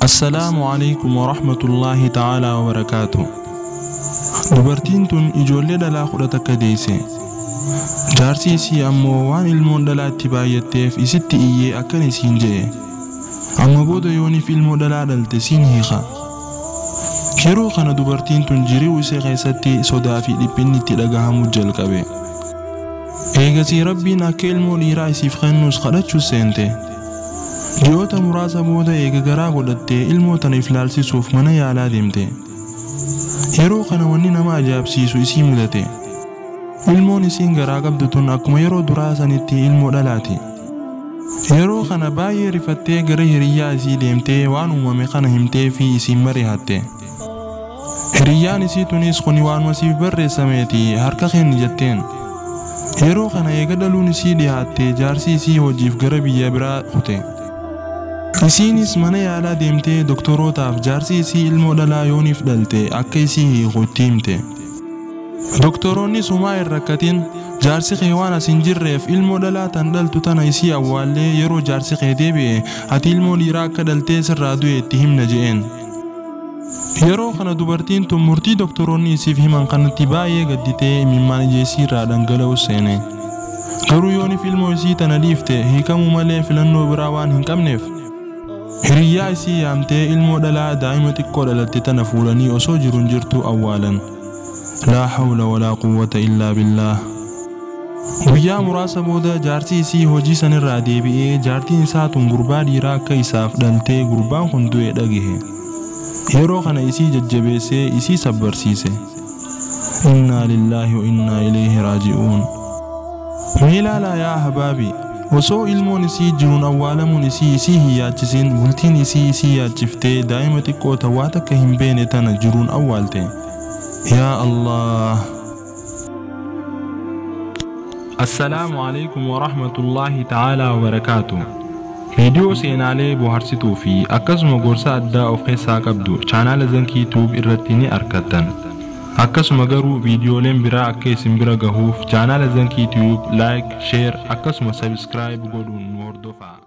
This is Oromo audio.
السلام عليكم ورحمة الله تعالى وبركاته. dubartiin tun ijoollee dhalaa 10 deesse. Jaarsi isii ammoo waan ilmoon dhalaatti baay'atteef isitti iyyee akkan isiin jedhe. Amma booda yooniif ilmoo dhalaa dhalte siin hiika. Yeroo kana dubartiin tun jiruu ishee keessatti sodaa fi dhiphinni itti dhagahamu jalqabe. Eegasii Rabbiin akka ilmoo dhiiraa isiif kennuus kadhachuus seente. Ji'oota muraasa booda eega garaa godhattee ilmoo tanaaf ilaalchisuuf mana yaalaa deemte. Yeroo kana wanni nama ajaa'ibsiisu isii mudate. Ilmoon isiin garaa qabdu tun akkuma yeroo duraa sanitti ilmoo dhalaati. Yeroo kana baay'ee rifattee gara hiriyyaa isii deemtee waan uumame kana himtee fi isiin mari'atte. Hiriyyaan isii tunis kuni waan masiif barreessameeti harka kenni jetteen. Yeroo kana eega dhaluun isii dhiyaatte jaarsi isii hojiif gara biyya biraa kute. Isiinis mana yaalaa deemtee doktorootaaf jaarsi isii ilmoo dhalaa yooniif dhalte akka isii hiikutti himte. Doktoroonni sumaa hin rakkatin jaarsi kee waan asin jirreef ilmoo dhalaa tan dhaltu tana isii awwaallee yeroo jaarsi kee deebi'e ati ilmoo dhiiraa akka dhaltee sirraa du'e itti himna je'een. Yeroo kana dubartiin tun murtii doktoroonni isiif himan kanatti baay'ee gadditee imimmaan ijeessii irraa dhangala'u seene. Garuu yooniif ilmoo isii tana dhiifte hiikamuu malee filannoo biraa waan hin qabneef hiriyyaa isii yaamtee ilmoo dhalaa daa'ima xiqqoo dhalatte tana fuulanii osoo jiruun jirtu awwaalan. Laa hawla walaa quwwata illaa billah. Guyyaa muraasa booda jaarsi isii hojii sanirraa deebi'ee jaartiin isaa tun gurbaa dhiiraa akka isaaf dhaltee gurbaan kun du'e dhagahe. Yeroo kana isii jajjabeessee isii sabbarsiise. Innaa lillaahi wa innaa ilayhi raaji'uun. Meelaalaa yaa habaabi. Osoo ilmoon isii jiruun awwaalamuun isii hin yaachisin bultiin isii yaachiftee daa'ima xiqqoo tawaa takka hin beene tana jiruun awwaalte. Yaa Allah. Assalaamu alaikum wa rahmatullahi ta'ala wa barakaatuh. Viidiyoo seenaalee bohaarsituu fi akkasuma gorsa addaa of keessaa qabdu chaanaala Zankii Tube irratti ni argattan. Akkasuma garuu viidiyooleen biraa akka isin bira gahuuf chaanaala Zankii Tube like, share akkasuma subscribe godhuun nu hordofaa.